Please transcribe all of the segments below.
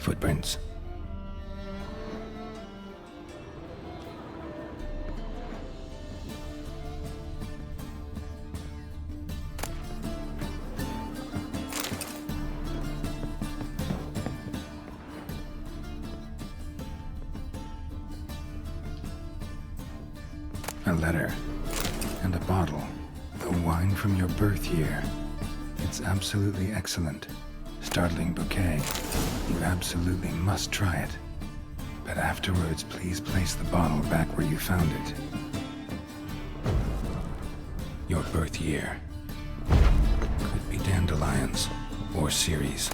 Footprints. A letter. And a bottle. The wine from your birth year. It's absolutely excellent. Startling bouquet. You absolutely must try it. But afterwards, please place the bottle back where you found it. Your birth year. Could be dandelions or Ceres.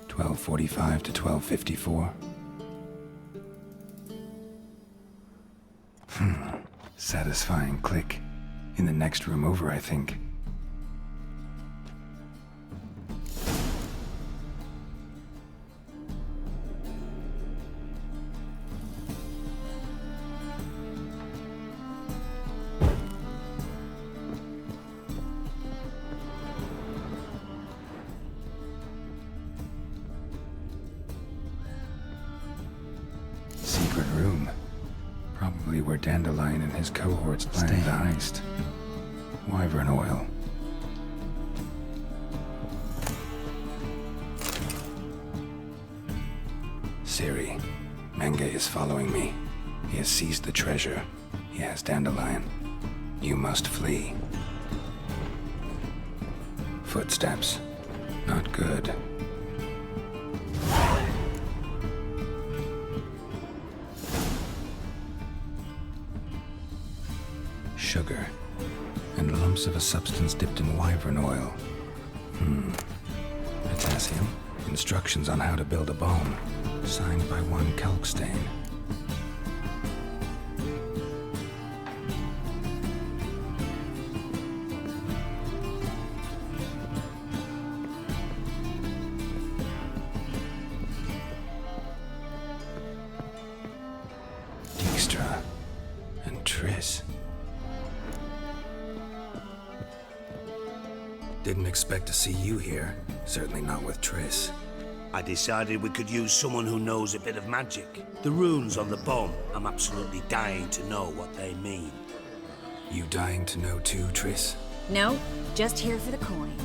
$12:45 to $12:54. Satisfying click. In the next room over, I think. Secret room. Probably where Dandelion and his cohorts planned the heist. Wyvern oil. Siri, Menge is following me. He has seized the treasure. He has Dandelion. You must flee. Footsteps. Not good. Sugar, and lumps of a substance dipped in wyvern oil. Potassium. Instructions on how to build a bomb. Signed by one Kalkstain. Dijkstra and Triss. Didn't expect to see you here. Certainly not with Triss. I decided we could use someone who knows a bit of magic. The runes on the bomb, I'm absolutely dying to know what they mean. You dying to know too, Triss? No, just here for the coin.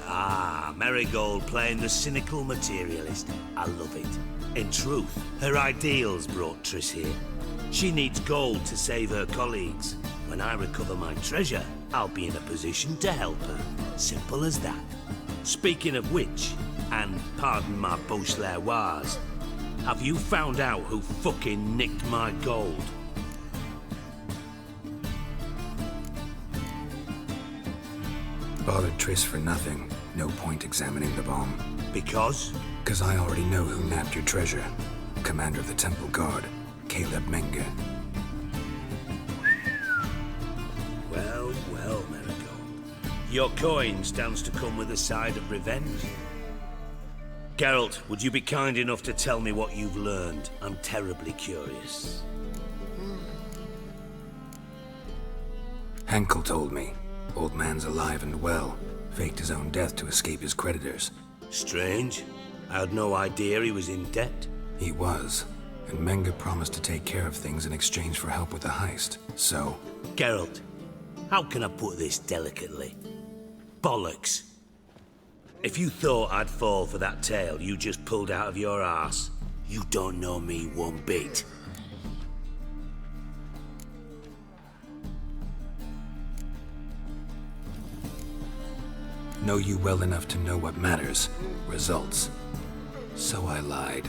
Ah, Marigold playing the cynical materialist. I love it. In truth, her ideals brought Triss here. She needs gold to save her colleagues. When I recover my treasure, I'll be in a position to help her. Simple as that. Speaking of which, and pardon my Beauclervoise, have you found out who fucking nicked my gold? Bothered Triss for nothing. No point examining the bomb. Because? Because I already know who nabbed your treasure. Commander of the Temple Guard, Caleb Menge. Well, well, Marigold. Your coin stands to come with a side of revenge. Geralt, would you be kind enough to tell me what you've learned? I'm terribly curious. Henkel told me. Old man's alive and well. Faked his own death to escape his creditors. Strange. I had no idea he was in debt. He was. And Menge promised to take care of things in exchange for help with the heist. So... Geralt, how can I put this delicately? Bollocks. If you thought I'd fall for that tale you just pulled out of your arse, you don't know me one bit. Know you well enough to know what matters. Results. So I lied.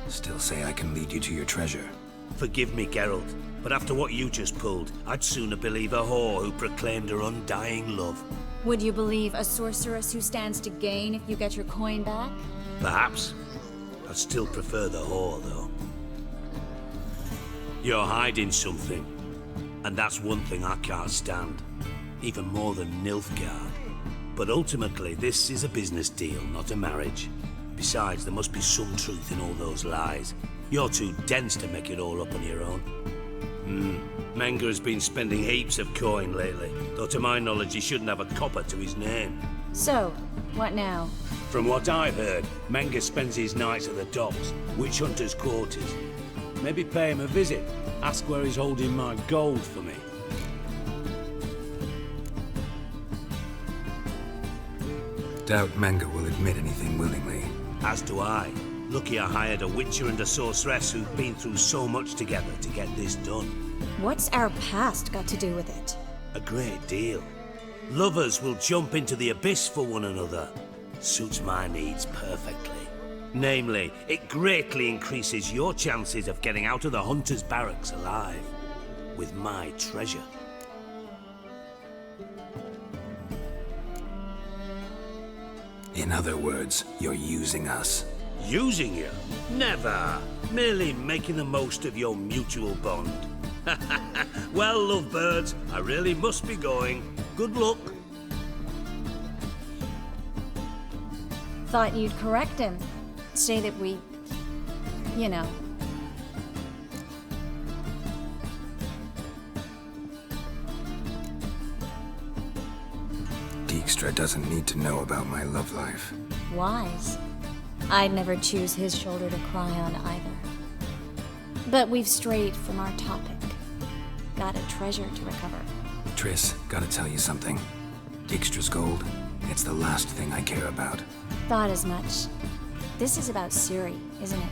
Still say I can lead you to your treasure. Forgive me, Geralt, but after what you just pulled, I'd sooner believe a whore who proclaimed her undying love. Would you believe a sorceress who stands to gain if you get your coin back? Perhaps. I'd still prefer the whore, though. You're hiding something. And that's one thing I can't stand. Even more than Nilfgaard. But ultimately, this is a business deal, not a marriage. Besides, there must be some truth in all those lies. You're too dense to make it all up on your own. Menga has been spending heaps of coin lately, though to my knowledge he shouldn't have a copper to his name. So, what now? From what I've heard, Menga spends his nights at the docks, witch hunters' quarters. Maybe pay him a visit, ask where he's holding my gold for me. Doubt Menga will admit anything willingly. As do I. Lucky I hired a witcher and a sorceress who've been through so much together to get this done. What's our past got to do with it? A great deal. Lovers will jump into the abyss for one another. Suits my needs perfectly. Namely, it greatly increases your chances of getting out of the hunter's barracks alive. With my treasure. In other words, you're using us. Using you? Never. Merely making the most of your mutual bond. Well, lovebirds, I really must be going. Good luck. Thought you'd correct him. Say that we... you know. Dijkstra doesn't need to know about my love life. Wise. I'd never choose his shoulder to cry on either. But we've strayed from our topic. Got a treasure to recover. Triss, gotta tell you something. Dijkstra's gold, it's the last thing I care about. Thought as much. This is about Ciri, isn't it?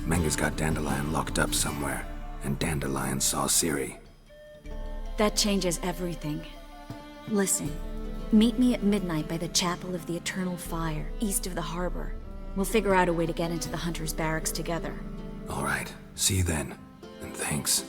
Menga's got Dandelion locked up somewhere, and Dandelion saw Ciri. That changes everything. Listen, meet me at midnight by the Chapel of the Eternal Fire, east of the harbor. We'll figure out a way to get into the Hunter's Barracks together. All right, see you then, and thanks.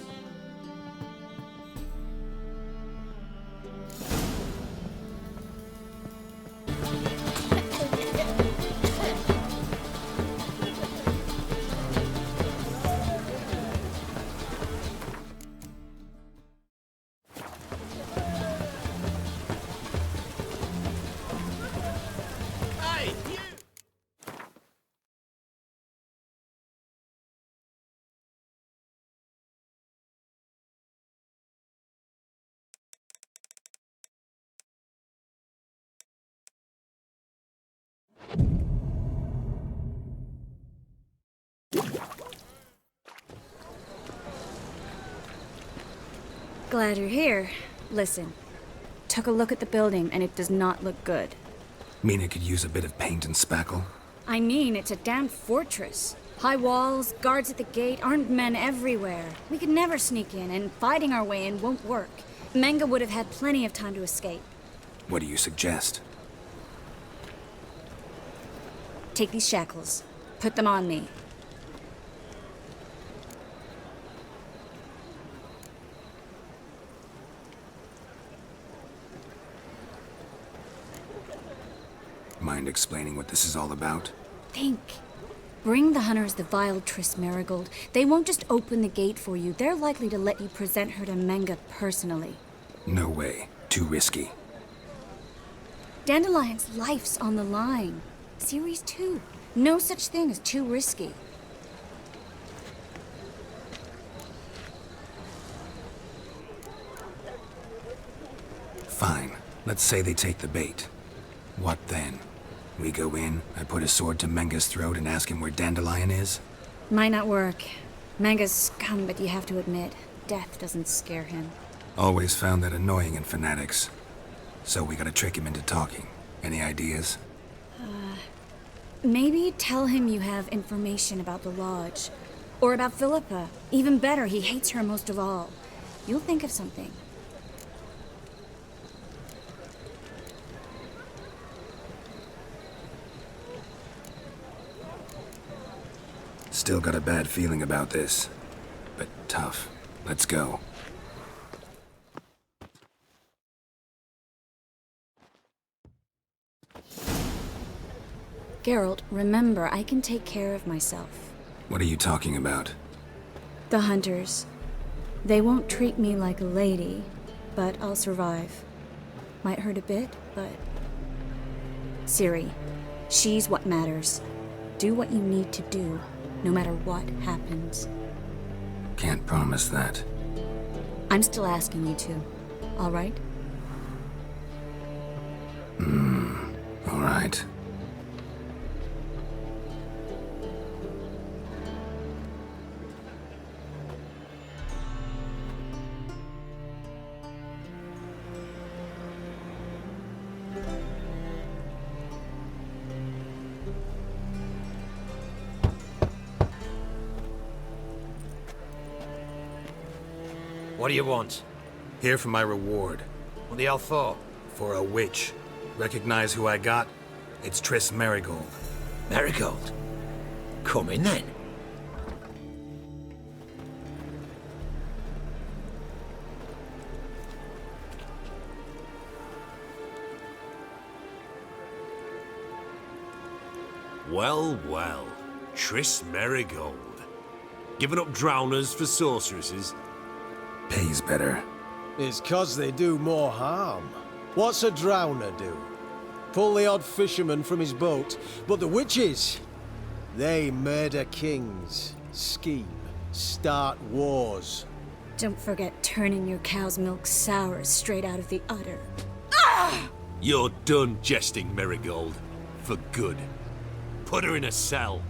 Glad you're here. Listen, took a look at the building and it does not look good. Mina could use a bit of paint and spackle. I mean, it's a damn fortress. High walls, guards at the gate, armed men everywhere. We could never sneak in, and fighting our way in won't work. Menga would have had plenty of time to escape. What do you suggest? Take these shackles. Put them on me. Mind explaining what this is all about? Think. Bring the hunters the vile Triss Marigold. They won't just open the gate for you. They're likely to let you present her to Menga personally. No way. Too risky. Dandelion's life's on the line. Ciri's too. No such thing as too risky. Fine. Let's say they take the bait. What then? We go in, I put a sword to Menga's throat and ask him where Dandelion is? Might not work. Menga's scum, but you have to admit, death doesn't scare him. Always found that annoying in fanatics. So we gotta trick him into talking. Any ideas? Maybe tell him you have information about the Lodge. Or about Philippa. Even better, he hates her most of all. You'll think of something. Still got a bad feeling about this. But tough. Let's go. Geralt, remember, I can take care of myself. What are you talking about? The hunters. They won't treat me like a lady, but I'll survive. Might hurt a bit, but... Ciri, she's what matters. Do what you need to do, no matter what happens. Can't promise that. I'm still asking you to, all right? All right. What do you want? Here for my reward. What the hell for? For a witch. Recognize who I got? It's Triss Merigold. Marigold? Come in then. Well, well. Triss Merigold. Giving up drowners for sorceresses? Pays better. It's 'cause they do more harm. What's a drowner do? Pull the odd fisherman from his boat. But the witches, they murder kings, scheme, start wars. Don't forget turning your cow's milk sour straight out of the udder. You're done jesting, Merigold. For good. Put her in a cell.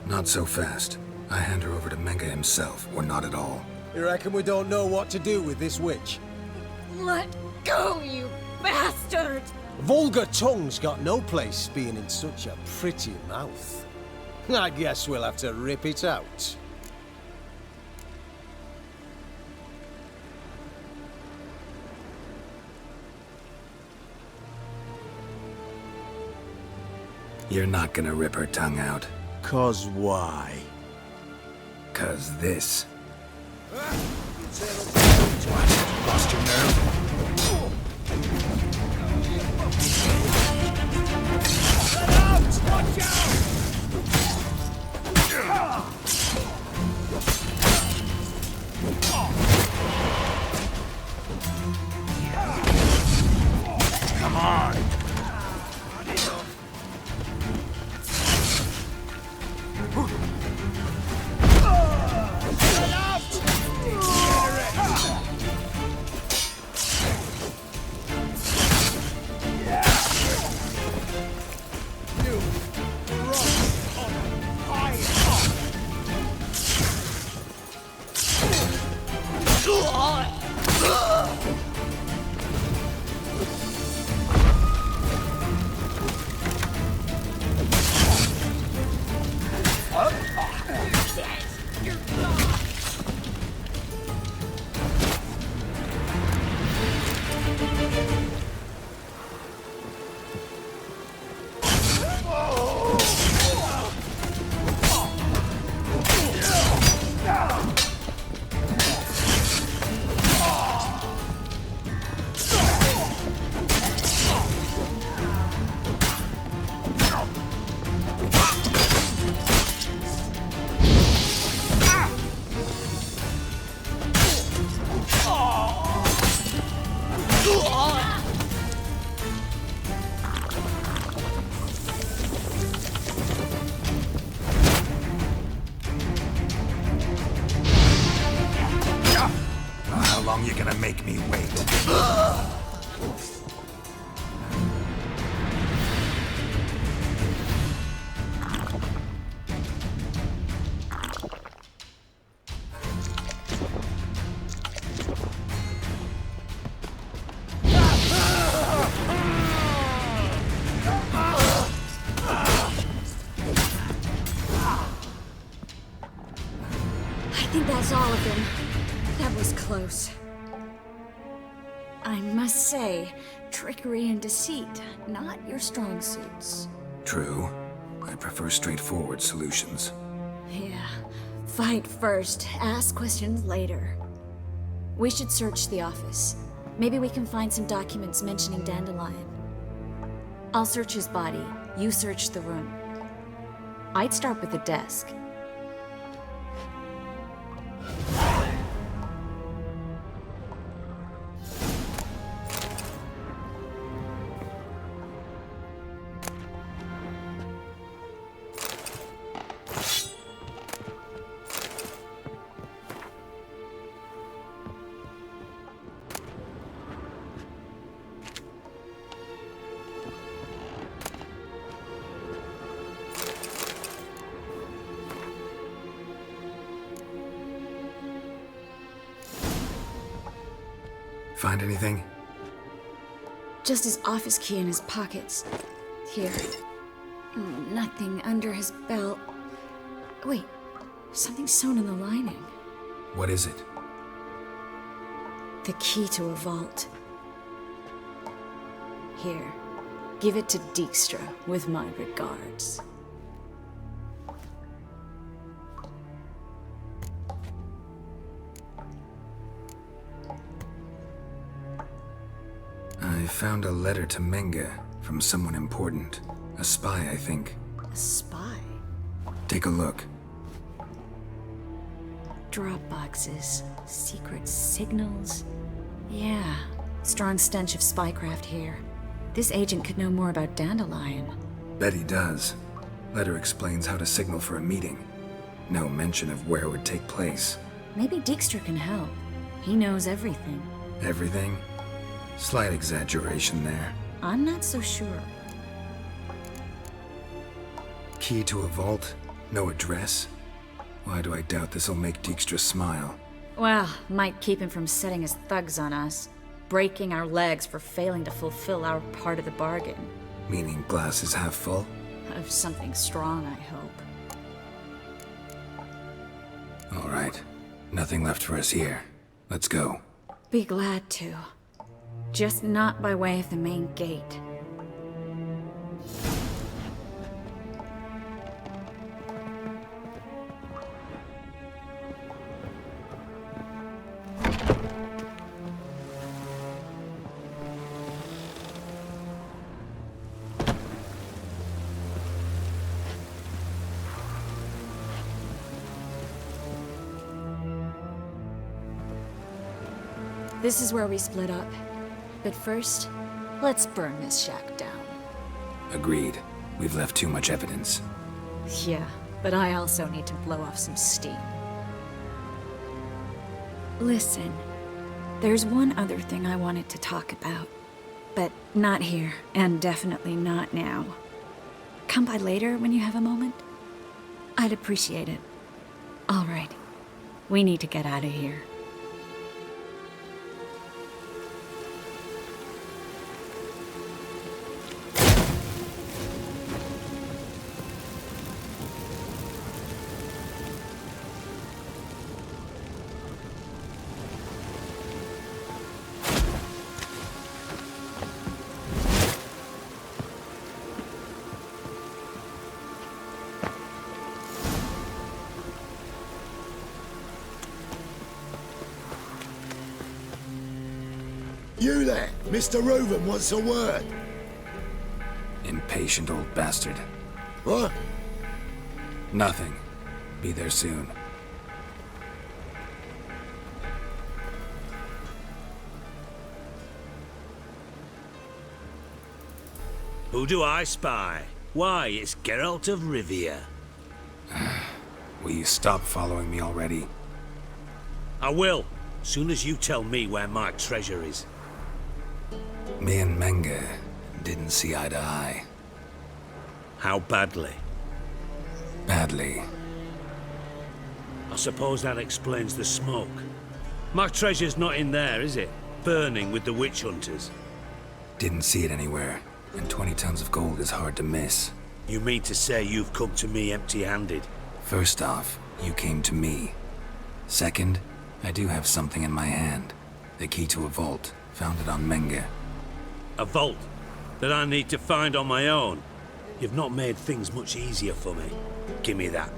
Not so fast. I hand her over to Menga himself, or not at all. You reckon we don't know what to do with this witch? Let go, you bastard! Vulgar tongue's got no place being in such a pretty mouth. I guess we'll have to rip it out. You're not gonna rip her tongue out. 'Cause why? 'Cause this. Lost your nerve? Come on! How long you gonna make me wait? I think that's all of them. That was close. I must say, trickery and deceit, not your strong suits. True. I prefer straightforward solutions. Yeah. Fight first, ask questions later. We should search the office. Maybe we can find some documents mentioning Dandelion. I'll search his body. You search the room. I'd start with the desk. Find anything? Just his office key in his pockets. Here. Nothing under his belt. Wait, something sewn in the lining. What is it? The key to a vault. Here, give it to Dijkstra with my regards. I found a letter to Menge from someone important. A spy, I think. A spy? Take a look. Drop boxes, secret signals. Yeah, strong stench of spycraft here. This agent could know more about Dandelion. Bet he does. Letter explains how to signal for a meeting. No mention of where it would take place. Maybe Dijkstra can help. He knows everything. Everything? Slight exaggeration there. I'm not so sure. Key to a vault? No address? Why do I doubt this'll make Dijkstra smile? Well, might keep him from setting his thugs on us. Breaking our legs for failing to fulfill our part of the bargain. Meaning glass is half full? Of something strong, I hope. All right. Nothing left for us here. Let's go. Be glad to. Just not by way of the main gate. This is where we split up. But first, let's burn this shack down. Agreed. We've left too much evidence. Yeah, but I also need to blow off some steam. Listen, there's one other thing I wanted to talk about. But not here, and definitely not now. Come by later when you have a moment? I'd appreciate it. All right. We need to get out of here. You there! Mr. Reuven wants a word. Impatient old bastard. What? Nothing. Be there soon. Who do I spy? Why, it's Geralt of Rivia. Will you stop following me already? I will, soon as you tell me where my treasure is. Me and Menge didn't see eye to eye. How badly? Badly. I suppose that explains the smoke. My treasure's not in there, is it? Burning with the witch hunters. Didn't see it anywhere, and 20 tons of gold is hard to miss. You mean to say you've come to me empty-handed? First off, you came to me. Second, I do have something in my hand. The key to a vault, found it on Menge. A vault that I need to find on my own? You've not made things much easier for me. Give me that.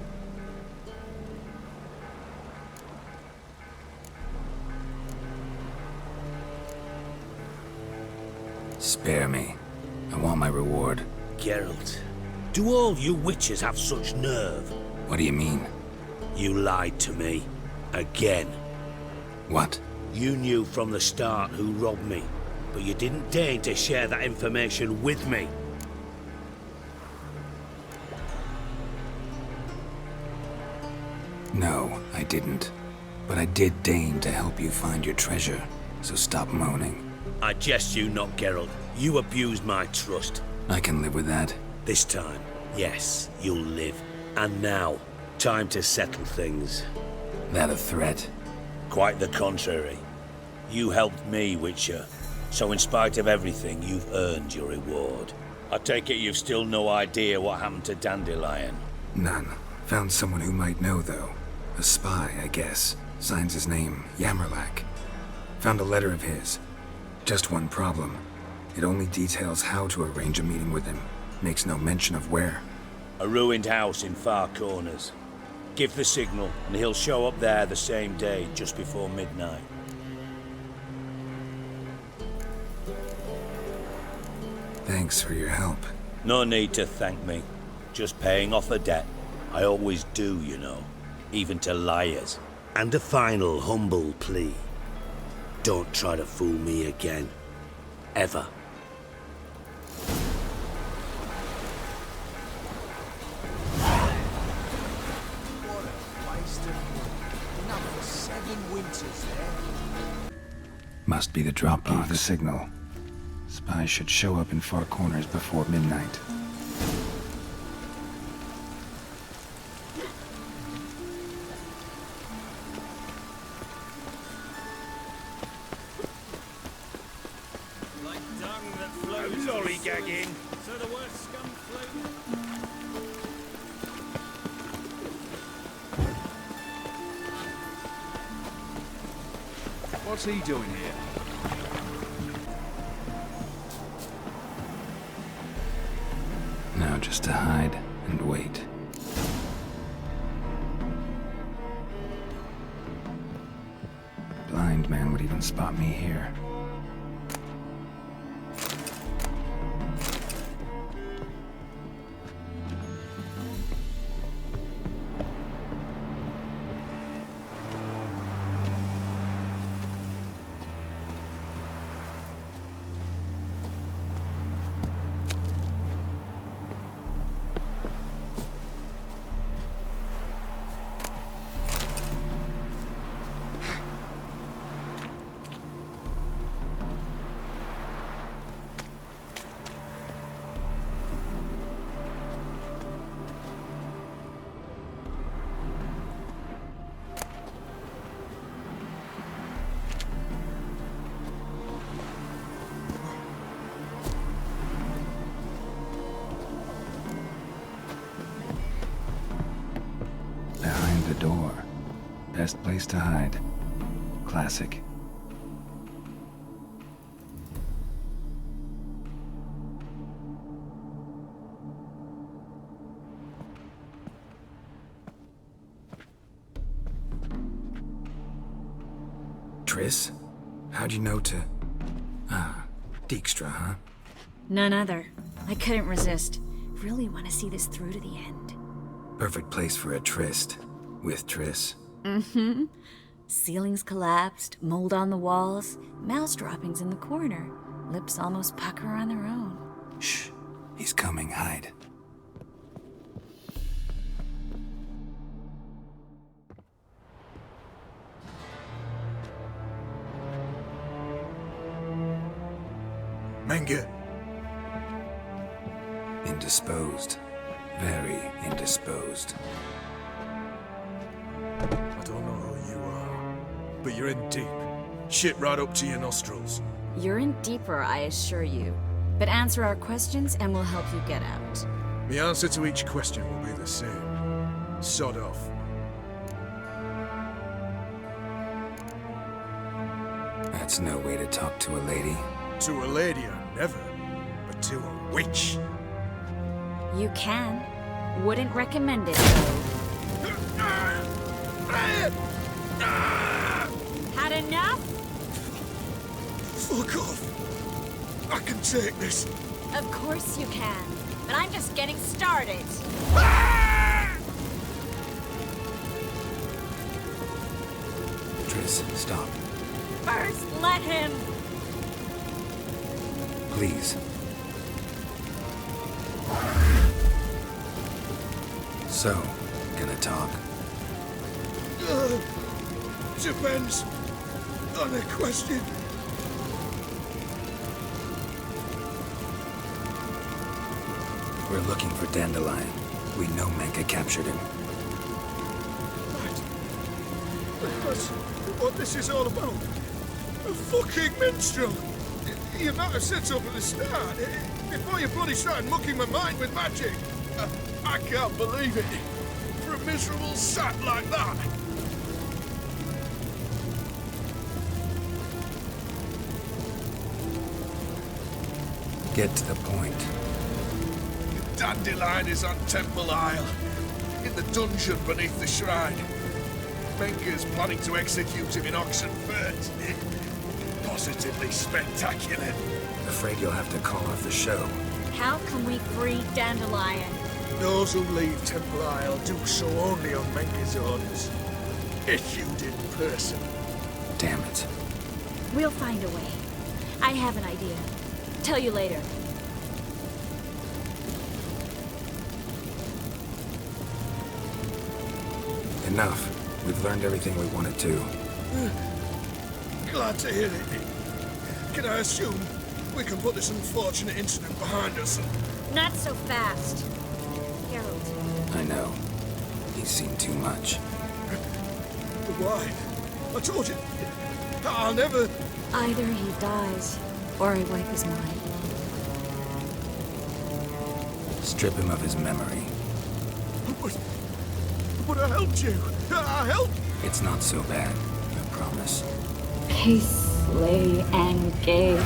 Spare me. I want my reward. Geralt, do all you witches have such nerve? What do you mean? You lied to me. Again. What? You knew from the start who robbed me, but you didn't deign to share that information with me. No, I didn't. But I did deign to help you find your treasure, so stop moaning. I jest you not, Geralt. You abused my trust. I can live with that. This time, yes, you'll live. And now, time to settle things. That a threat? Quite the contrary. You helped me, Witcher. So in spite of everything, you've earned your reward. I take it you've still no idea what happened to Dandelion. None. Found someone who might know, though. A spy, I guess. Signs his name, Yamerlak. Found a letter of his. Just one problem. It only details how to arrange a meeting with him. Makes no mention of where. A ruined house in Far Corners. Give the signal, and he'll show up there the same day, just before midnight. Thanks for your help. No need to thank me. Just paying off a debt. I always do, you know. Even to liars. And a final humble plea. Don't try to fool me again. Ever. What a waste of money. Enough for 7 winters there. Must be the drop of the signal. Spies should show up in Far Corners before midnight. Like dung that flows. Lollygagging. So the word scum float. What's he doing here? Now just to hide and wait. Blind man would even spot me here. Behind the door. Best place to hide. Classic. Triss? How'd you know to... Ah, Dijkstra, huh? None other. I couldn't resist. Really want to see this through to the end. Perfect place for a tryst. With Triss. Mm-hmm. Ceilings collapsed, mold on the walls, mouse droppings in the corner. Lips almost pucker on their own. Shh. He's coming, hide. Menge, Indisposed. Very indisposed. I don't know who you are, but you're in deep. Shit right up to your nostrils. You're in deeper, I assure you. But answer our questions and we'll help you get out. The answer to each question will be the same. Sod off. That's no way to talk to a lady. To a lady, I never. But to a witch. You can. Wouldn't recommend it, though. Had enough? Fuck off. I can take this. Of course you can. But I'm just getting started. Triss, stop. First, let him. Please. So, gonna talk? Depends on the question. We're looking for Dandelion. We know Menka captured him. That's what this is all about. A fucking minstrel. You might have said so at the start, before you bloody started mucking my mind with magic. I can't believe it. For a miserable sap like that. Get to the point. Dandelion is on Temple Isle, in the dungeon beneath the shrine. Menka's planning to execute him in Oxenfurt. Positively spectacular. Afraid you'll have to call off the show. How can we free Dandelion? Those who leave Temple Isle do so only on Menka's orders. Issued in person. Damn it. We'll find a way. I have an idea. Tell you later. Enough. We've learned everything we wanted to. Glad to hear it. Can I assume we can put this unfortunate incident behind us? Not so fast. Harold. I know. He's seen too much. Why? I told you. I'll never... Either he dies, or I wipe his mind. Strip him of his memory. But I helped you. I helped. It's not so bad, I promise. Peace, lay, and gay.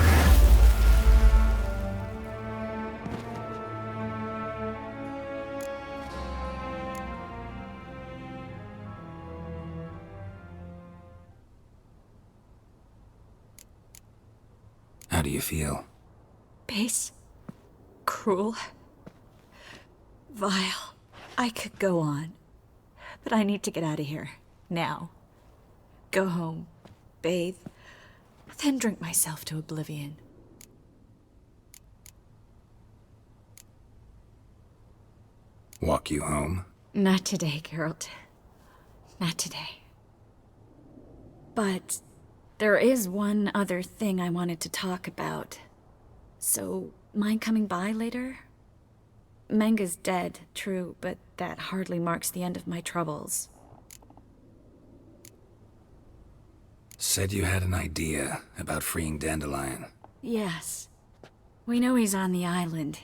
How do you feel? Base. Cruel. Vile. I could go on. But I need to get out of here. Now. Go home. Bathe. Then drink myself to oblivion. Walk you home? Not today, Geralt. Not today. But there is one other thing I wanted to talk about. So, mind coming by later? Menga's dead, true, but that hardly marks the end of my troubles. Said you had an idea about freeing Dandelion. Yes. We know he's on the island,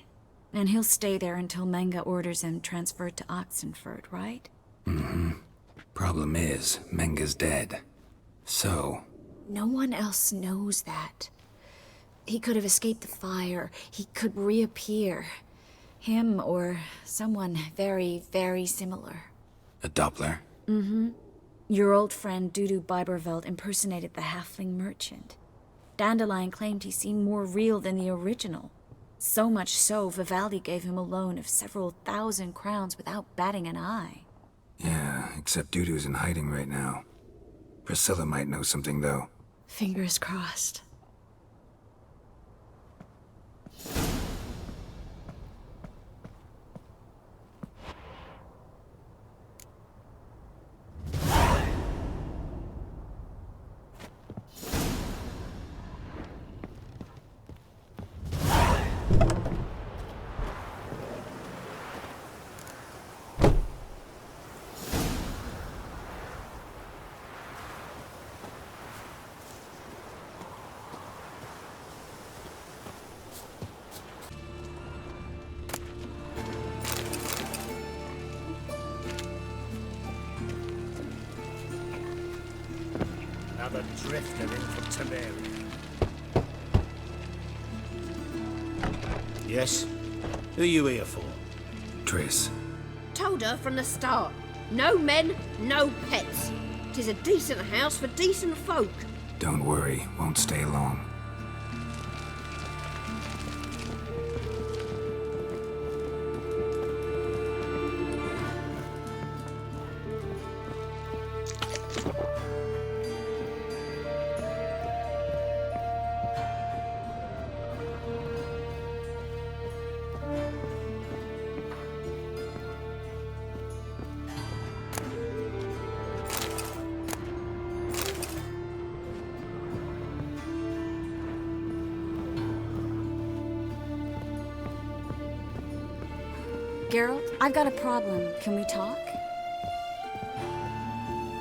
and he'll stay there until Menga orders him transferred to Oxenfurt, right? Mm-hmm. Problem is, Menga's dead. So... No one else knows that. He could have escaped the fire. He could reappear. Him or someone very, very similar. A Doppler? Mm-hmm. Your old friend Dudu Biberveld impersonated the halfling merchant. Dandelion claimed he seemed more real than the original. So much so, Vivaldi gave him a loan of several thousand crowns without batting an eye. Yeah, except Dudu's in hiding right now. Priscilla might know something, though. Fingers crossed. Another drifter in from Temeria. Yes? Who are you here for? Triss? Told her from the start. No men, no pets. 'Tis a decent house for decent folk. Don't worry, won't stay long. Geralt, I've got a problem. Can we talk?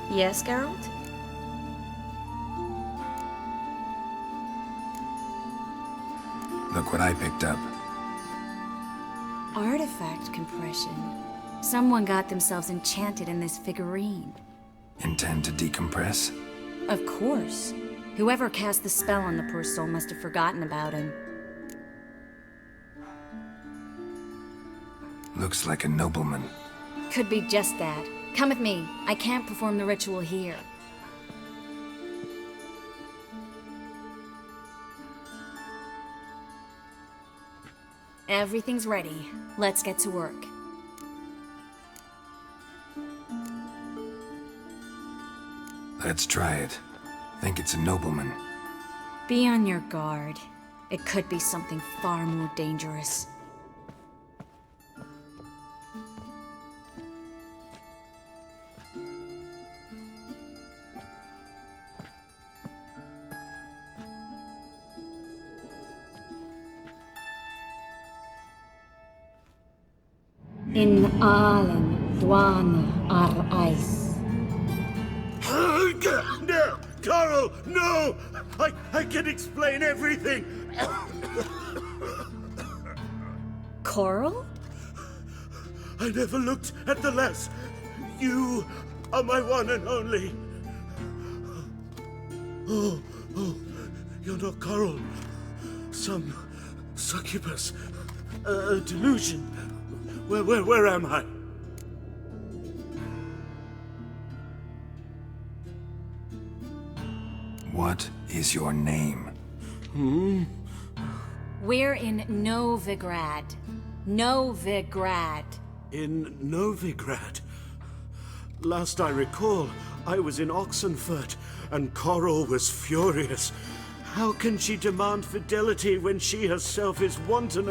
Yes, Geralt? Look what I picked up. Artifact compression. Someone got themselves enchanted in this figurine. Intend to decompress? Of course. Whoever cast the spell on the poor soul must have forgotten about him. Looks like a nobleman. Could be just that. Come with me. I can't perform the ritual here. Everything's ready. Let's get to work. Let's try it. Think it's a nobleman. Be on your guard. It could be something far more dangerous. In Allen, Dwana, ar Eis. No! Carl, no! I can explain everything! Coral? I never looked at the lass. You are my one and only. Oh, you're not Coral. Some succubus. A delusion. Where am I? What is your name? We're in Novigrad. Novigrad. In Novigrad. Last I recall, I was in Oxenfurt, and Coral was furious. How can she demand fidelity when she herself is wanton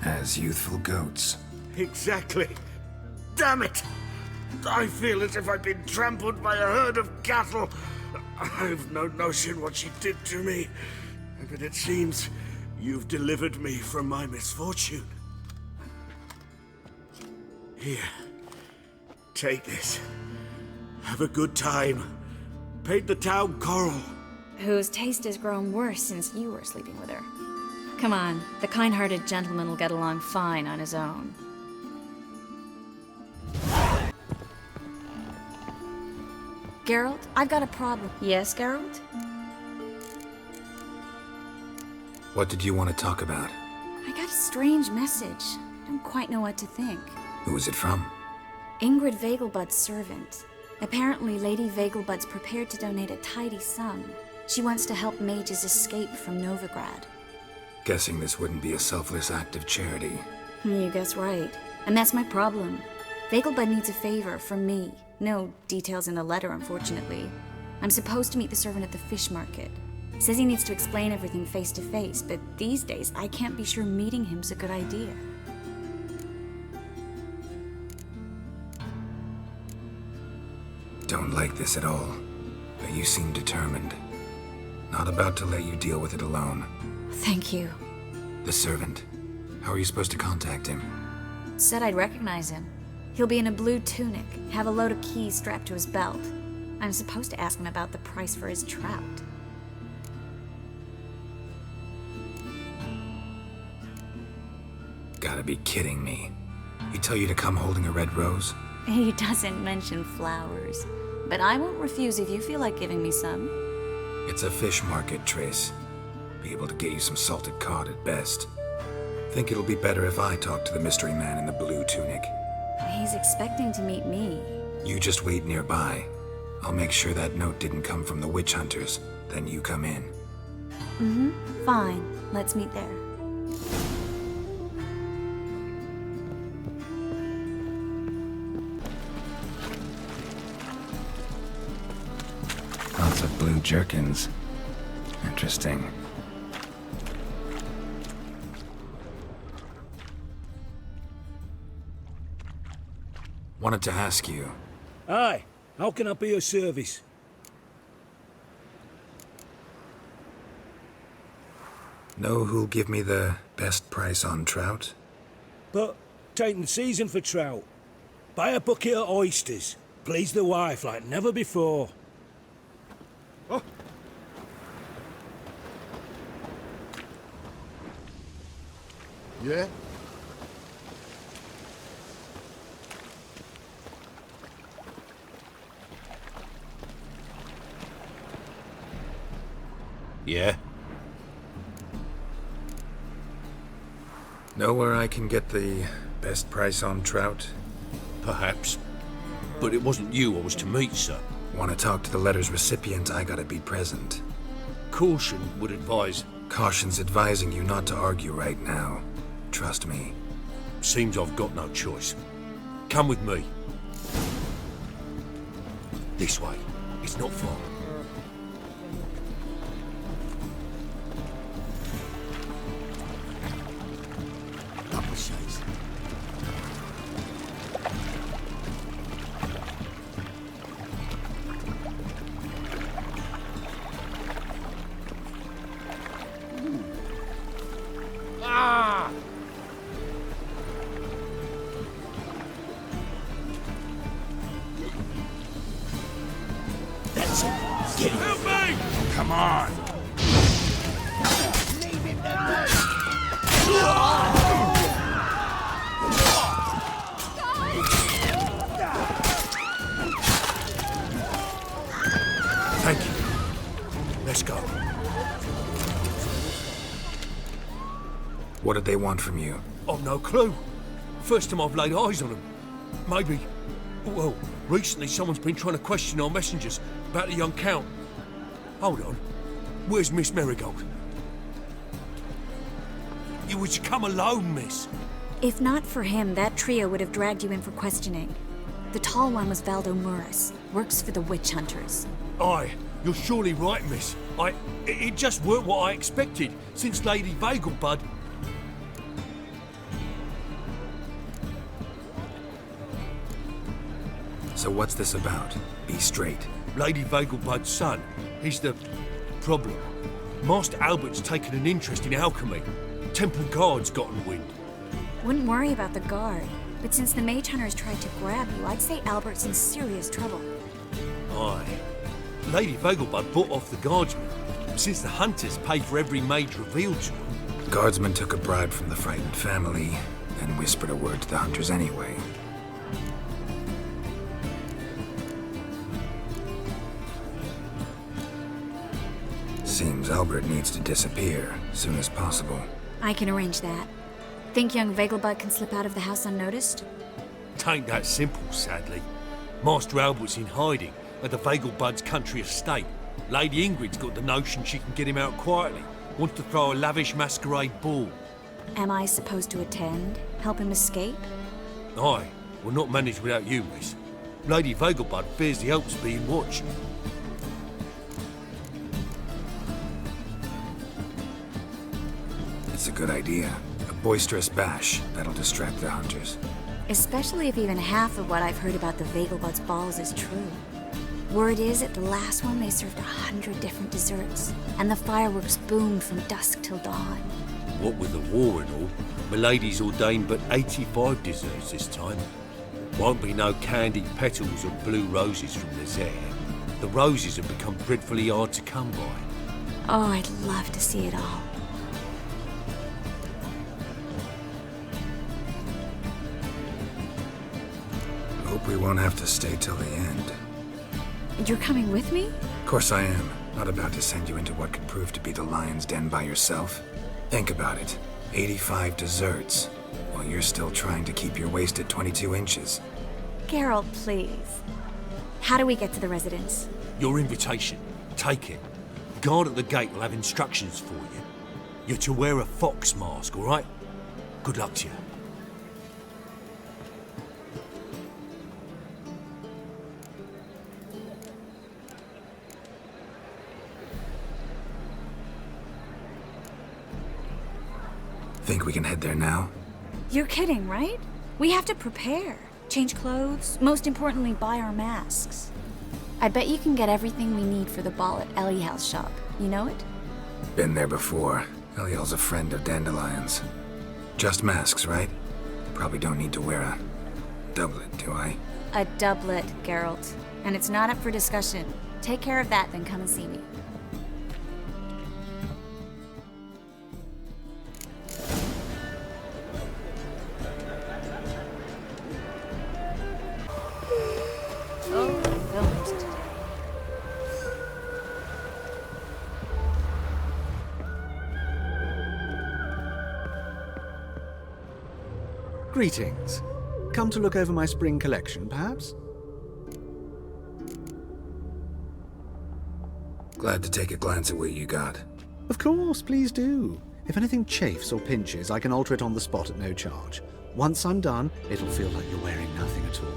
as youthful goats. Exactly. Damn it! I feel as if I've been trampled by a herd of cattle. I've no notion what she did to me, but it seems you've delivered me from my misfortune. Here, take this. Have a good time. Paint the town coral. Whose taste has grown worse since you were sleeping with her. Come on, the kind-hearted gentleman will get along fine on his own. Geralt, I've got a problem. Yes, Geralt? What did you want to talk about? I got a strange message. Don't quite know what to think. Who was it from? Ingrid Vegelbud's servant. Apparently, Lady Vegelbud's prepared to donate a tidy sum. She wants to help mages escape from Novigrad. Guessing this wouldn't be a selfless act of charity. You guess right. And that's my problem. Vegelbud needs a favor from me. No details in the letter, unfortunately. I'm supposed to meet the servant at the fish market. Says he needs to explain everything face to face, but these days I can't be sure meeting him's a good idea. Don't like this at all, but you seem determined. Not about to let you deal with it alone. Thank you. The servant. How are you supposed to contact him? Said I'd recognize him. He'll be in a blue tunic, have a load of keys strapped to his belt. I'm supposed to ask him about the price for his trout. Gotta be kidding me. He tell you to come holding a red rose? He doesn't mention flowers, but I won't refuse if you feel like giving me some. It's a fish market, Triss. Be able to get you some salted cod at best. Think it'll be better if I talk to the mystery man in the blue tunic. He's expecting to meet me. You just wait nearby. I'll make sure that note didn't come from the witch hunters. Then you come in. Fine. Let's meet there. Lots of blue jerkins. Interesting. Wanted to ask you. Aye, how can I be of service? Know who'll give me the best price on trout? But taking the season for trout. Buy a bucket of oysters. Please the wife like never before. Oh. Yeah? Yeah? Know where I can get the best price on trout? Perhaps. But it wasn't you I was to meet, sir. Want to talk to the letter's recipient, I gotta be present. Caution would advise. Caution's advising you not to argue right now. Trust me. Seems I've got no choice. Come with me. This way. It's not far. Double shades. That's it. Get him. Help me! Come on. Thank you. Let's go. What did they want from you? I've no clue. First time I've laid eyes on them. Maybe... Well, recently someone's been trying to question our messengers about the young Count. Hold on. Where's Miss Marigold? You was to come alone, miss. If not for him, that trio would have dragged you in for questioning. The tall one was Valdo Muris, works for the witch hunters. Aye, you're surely right, miss. It just weren't what I expected, since Lady Vagelbud... So what's this about? Be straight. Lady Vagelbud's son, he's the... problem. Master Albert's taken an interest in alchemy. Temple Guard's gotten wind. Wouldn't worry about the guard, but since the mage hunters tried to grab you, I'd say Albert's in serious trouble. Aye. Lady Vagelbud bought off the guardsmen, since the hunters pay for every mage revealed to them. Guardsman took a bribe from the frightened family, then whispered a word to the hunters anyway. Seems Albert needs to disappear as soon as possible. I can arrange that. Think young Vagelbud can slip out of the house unnoticed? Tain't that simple, sadly. Master Albert's in hiding at the Vagelbud's country estate. Lady Ingrid's got the notion she can get him out quietly. Wants to throw a lavish masquerade ball. Am I supposed to attend? Help him escape? Aye, we'll not manage without you, miss. Lady Vagelbud fears the Alps being watched. It's a good idea. A boisterous bash that'll distract the hunters. Especially if even half of what I've heard about the Vagelbud's balls is true. Word is, at the last one they served 100 different desserts, and the fireworks boomed from dusk till dawn. What with the war and all, Milady's ordained but 85 desserts this time. Won't be no candied petals or blue roses from Nazaire. The roses have become dreadfully hard to come by. Oh, I'd love to see it all. Hope we won't have to stay till the end. You're coming with me? Of course I am. Not about to send you into what could prove to be the lion's den by yourself. Think about it. 85 desserts, while you're still trying to keep your waist at 22 inches. Geralt, please. How do we get to the residence? Your invitation. Take it. Guard at the gate will have instructions for you. You're to wear a fox mask, all right? Good luck to you. Think we can head there now? You're kidding, right? We have to prepare. Change clothes, most importantly, buy our masks. I bet you can get everything we need for the ball at Eliel's shop. You know it? Been there before. Eliel's a friend of Dandelion's. Just masks, right? Probably don't need to wear a doublet, do I? A doublet, Geralt. And it's not up for discussion. Take care of that, then come and see me. Oh, films today. Greetings. Come to look over my spring collection, perhaps? Glad to take a glance at what you got. Of course, please do. If anything chafes or pinches, I can alter it on the spot at no charge. Once I'm done, it'll feel like you're wearing nothing at all.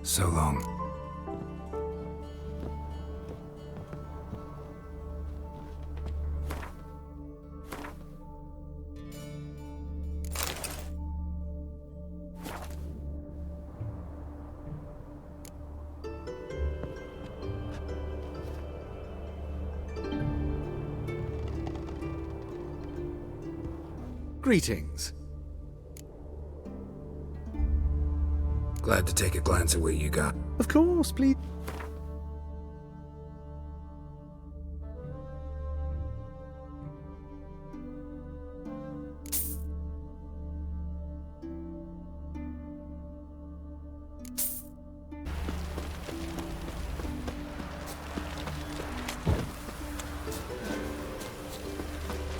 So long. Greetings. Glad to take a glance at what you got. Of course, please.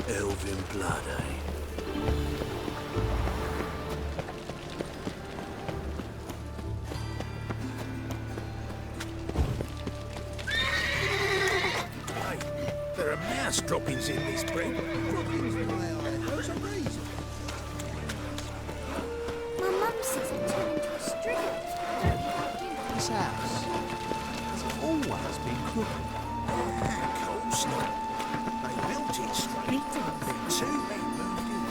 Elven blood, eh? There are mouse droppings in this bread. Those are reason. My mum says I'm turning into a street. This house has always been crooked. Of course not. They built it straight. Then two men moved in.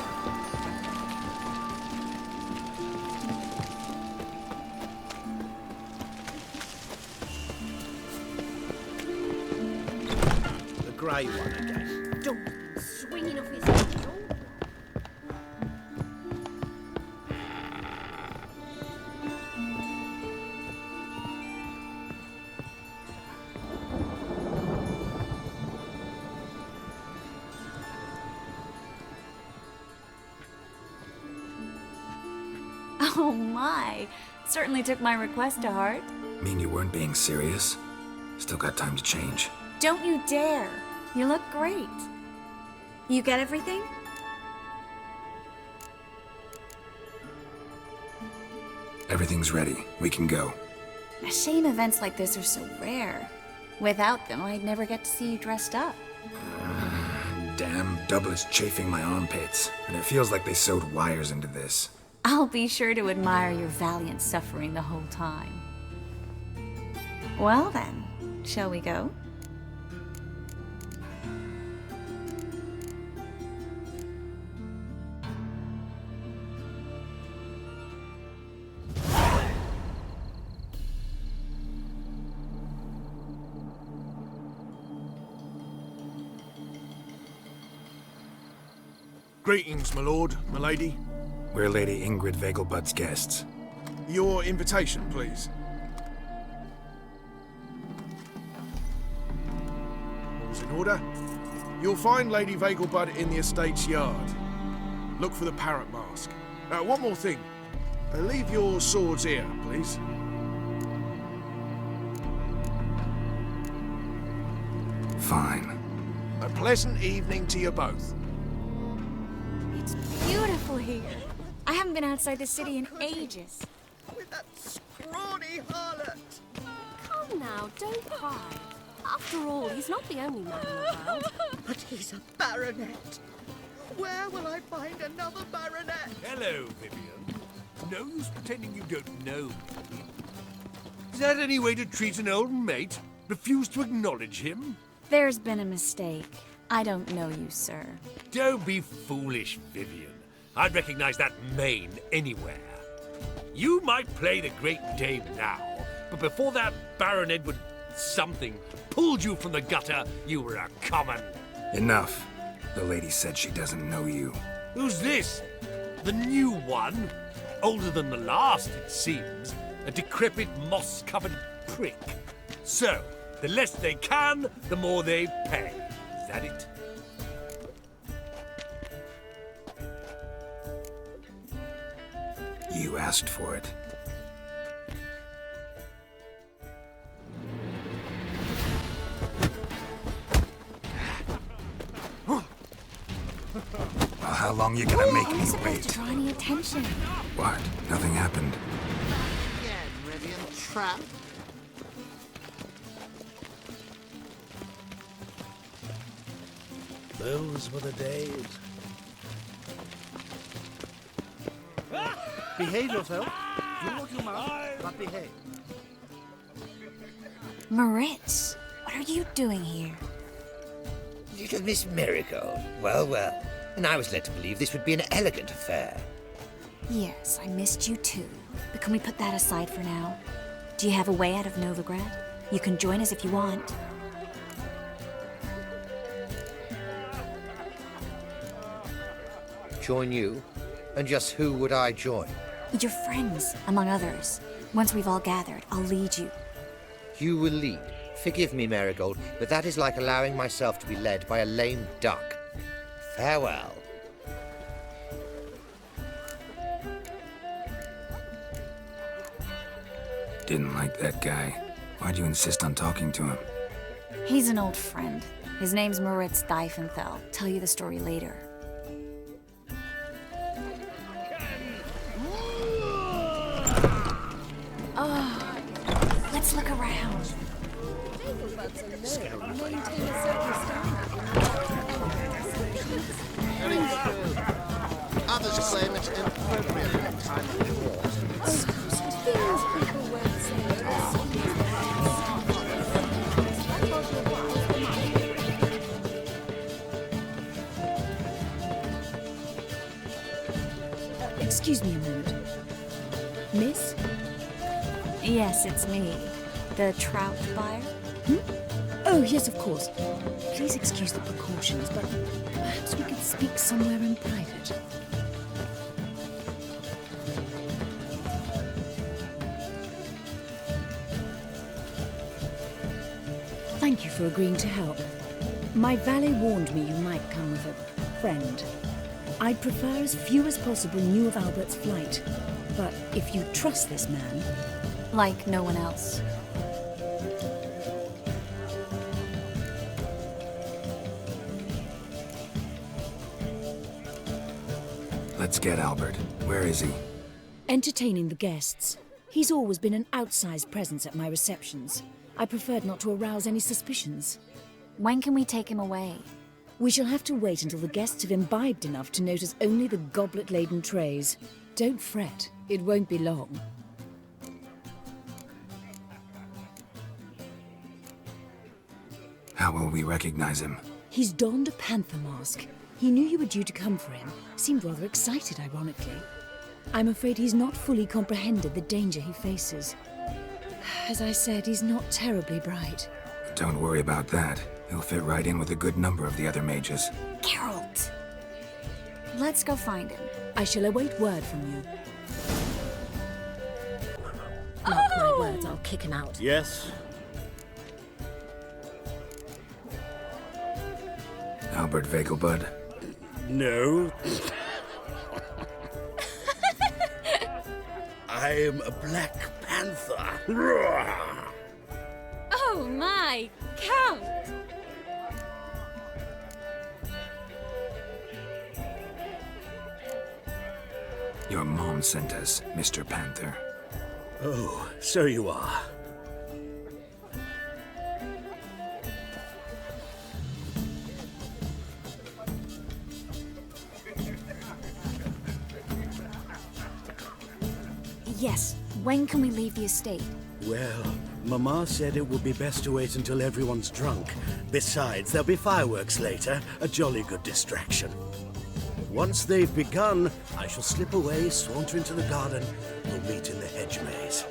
The grey one again. Dog swinging off his head. Oh my. Certainly took my request to heart. Mean you weren't being serious? Still got time to change. Don't you dare. You look great. You get everything? Everything's ready. We can go. A shame events like this are so rare. Without them, I'd never get to see you dressed up. Damn doublet's chafing my armpits, and it feels like they sewed wires into this. I'll be sure to admire your valiant suffering the whole time. Well then, shall we go? Greetings, my lord, my lady. We're Lady Ingrid Vegelbud's guests. Your invitation, please. All's in order. You'll find Lady Vegelbud in the estate's yard. Look for the parrot mask. One more thing. Leave your swords here, please. Fine. A pleasant evening to you both. It's beautiful here. I haven't been outside the city in ages. With that scrawny harlot. Come now, don't cry. After all, he's not the only man in the world. But he's a baronet. Where will I find another baronet? Hello, Vivian. No use pretending you don't know me. Is that any way to treat an old mate? Refuse to acknowledge him? There's been a mistake. I don't know you, sir. Don't be foolish, Vivian. I'd recognize that mane anywhere. You might play the Great Dame now, but before that Baron Edward something pulled you from the gutter, you were a common. Enough. The lady said she doesn't know you. Who's this? The new one? Older than the last, it seems. A decrepit, moss-covered prick. So, the less they can, the more they pay. Is that it? You asked for it. Well, how long you gonna make I'm me supposed wait? to draw any attention. What? Nothing happened. Again, Rivian tramp. Those were the days. Behave yourself. Do what you must, but behave. Moritz, what are you doing here? Little Miss Marigold. Well, well. And I was led to believe this would be an elegant affair. Yes, I missed you too. But can we put that aside for now? Do you have a way out of Novigrad? You can join us if you want. Join you? And just who would I join? Your friends, among others. Once we've all gathered, I'll lead you. You will lead. Forgive me, Marigold, but that is like allowing myself to be led by a lame duck. Farewell. Didn't like that guy. Why'd you insist on talking to him? He's an old friend. His name's Moritz Diefenthal. Tell you the story later. Oh, let's look around. Others claim it's inappropriate in the time of war. Excuse me a moment. Miss? Yes, it's me. The trout buyer? Oh, yes, of course. Please excuse the precautions, but perhaps we could speak somewhere in private. Thank you for agreeing to help. My valet warned me you might come with a friend. I'd prefer as few as possible knew of Albert's flight. But if you trust this man... Like no one else. Let's get Albert. Where is he? Entertaining the guests. He's always been an outsized presence at my receptions. I preferred not to arouse any suspicions. When can we take him away? We shall have to wait until the guests have imbibed enough to notice only the goblet-laden trays. Don't fret, it won't be long. How will we recognize him? He's donned a panther mask. He knew you were due to come for him. Seemed rather excited, ironically. I'm afraid he's not fully comprehended the danger he faces. As I said, he's not terribly bright. Don't worry about that. He'll fit right in with a good number of the other mages. Geralt! Let's go find him. I shall await word from you. Mark my words, I'll kick him out. Yes? Albert Vegelbud. No. I am a Black Panther. Oh my, Count! Your mom sent us, Mr. Panther. Oh, so you are. Yes, when can we leave the estate? Well, Mama said it would be best to wait until everyone's drunk. Besides, there'll be fireworks later, a jolly good distraction. Once they've begun, I shall slip away, saunter into the garden. We'll meet in the hedge maze.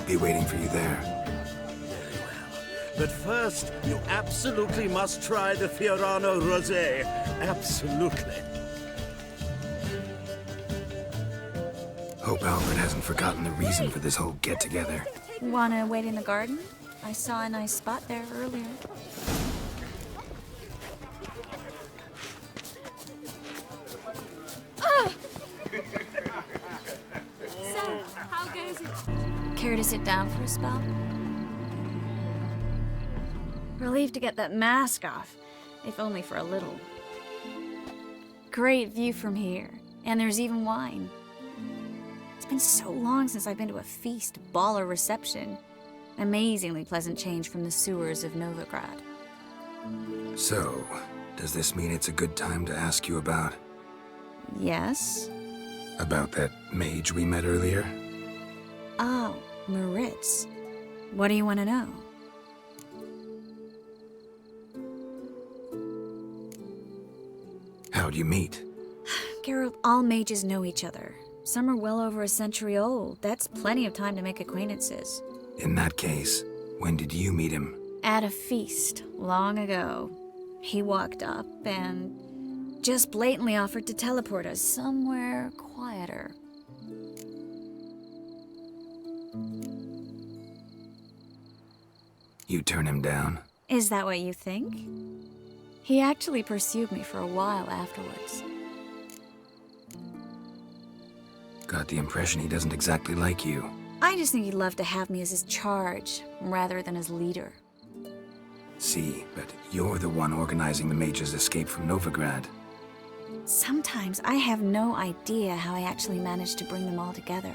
Be waiting for you there. Very well. But first, you absolutely must try the Fiorano Rosé. Absolutely. Hope Albert hasn't forgotten the reason for this whole get-together. Wanna wait in the garden? I saw a nice spot there earlier. So, how goes it? Care to sit down for a spell? Relieved to get that mask off, if only for a little. Great view from here, and there's even wine. It's been so long since I've been to a feast, ball, or reception. Amazingly pleasant change from the sewers of Novigrad. So, does this mean it's a good time to ask you about... Yes? About that mage we met earlier? Oh, Maritz. What do you want to know? How'd you meet? Geralt, all mages know each other. Some are well over a century old. That's plenty of time to make acquaintances. In that case, when did you meet him? At a feast, long ago. He walked up and just blatantly offered to teleport us somewhere quieter. You turn him down? Is that what you think? He actually pursued me for a while afterwards. Got the impression he doesn't exactly like you. I just think he'd love to have me as his charge, rather than his leader. See, but you're the one organizing the mage's escape from Novigrad. Sometimes I have no idea how I actually managed to bring them all together.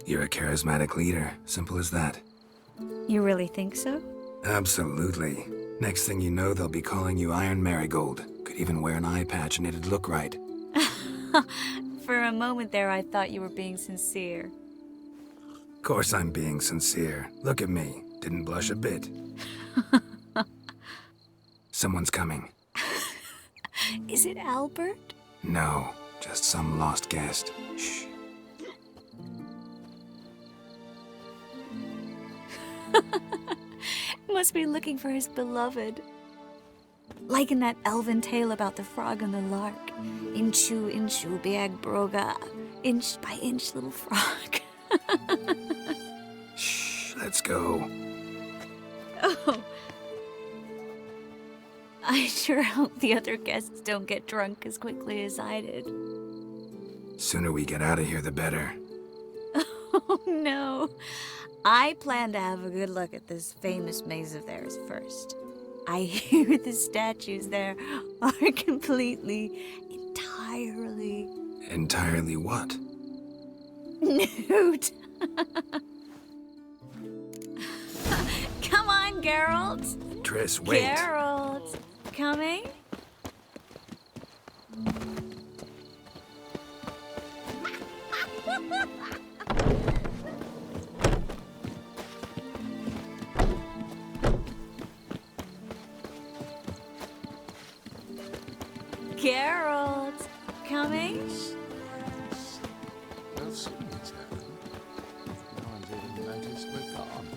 You're a charismatic leader, simple as that. You really think so? Absolutely. Next thing you know, they'll be calling you Iron Marigold. Could even wear an eye patch and it'd look right. For a moment there, I thought you were being sincere. Of course I'm being sincere. Look at me. Didn't blush a bit. Someone's coming. Is it Albert? No, just some lost guest. Shh. Must be looking for his beloved. Like in that elven tale about the frog and the lark. Inchu, inchu, biag broga. Inch by inch, little frog. Shh, let's go. Oh. I sure hope the other guests don't get drunk as quickly as I did. Sooner we get out of here, the better. Oh, no. I plan to have a good look at this famous maze of theirs first. I hear the statues there are entirely... Entirely what? nude. Come on, Geralt. Triss, wait. Geralt, coming? Geralt, coming? Well, soon it's happened. No one's even noticed we're gone.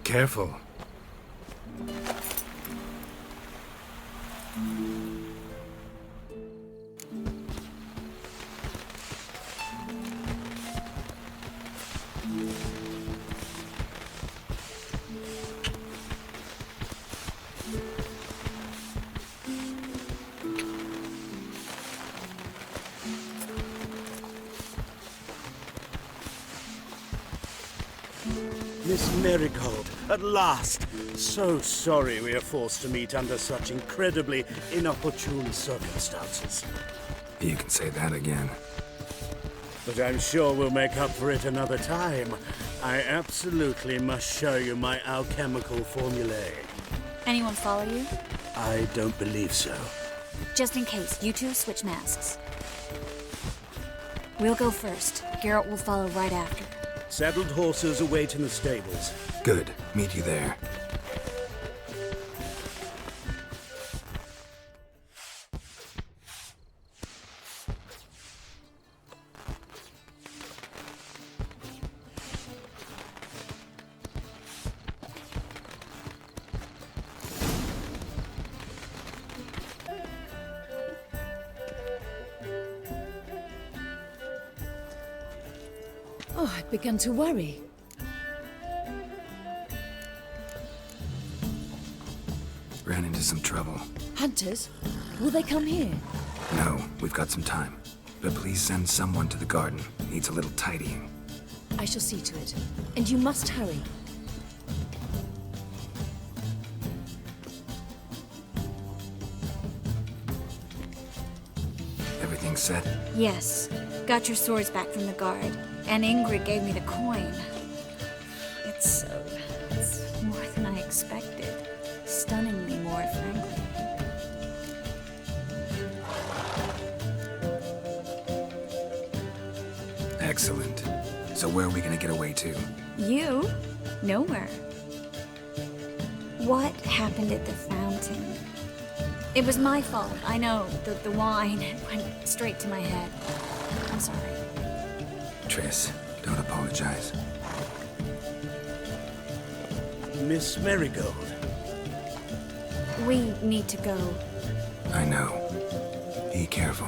Careful. Miss Marigold, at last! So sorry we are forced to meet under such incredibly inopportune circumstances. You can say that again. But I'm sure we'll make up for it another time. I absolutely must show you my alchemical formulae. Anyone follow you? I don't believe so. Just in case, you two switch masks. We'll go first. Geralt will follow right after. Saddled horses await in the stables. Good. Meet you there. Oh, I'd begun to worry. Ran into some trouble. Hunters? Will they come here? No, we've got some time. But please send someone to the garden. Needs a little tidying. I shall see to it. And you must hurry. Everything set? Yes. Got your swords back from the guard. And Ingrid gave me the coin. It's more than I expected. Stunningly more, frankly. Excellent. So where are we gonna get away to? You? Nowhere. What happened at the fountain? It was my fault, I know. The wine went straight to my head. I'm sorry. Triss, don't apologize. Miss Marigold. We need to go. I know. Be careful.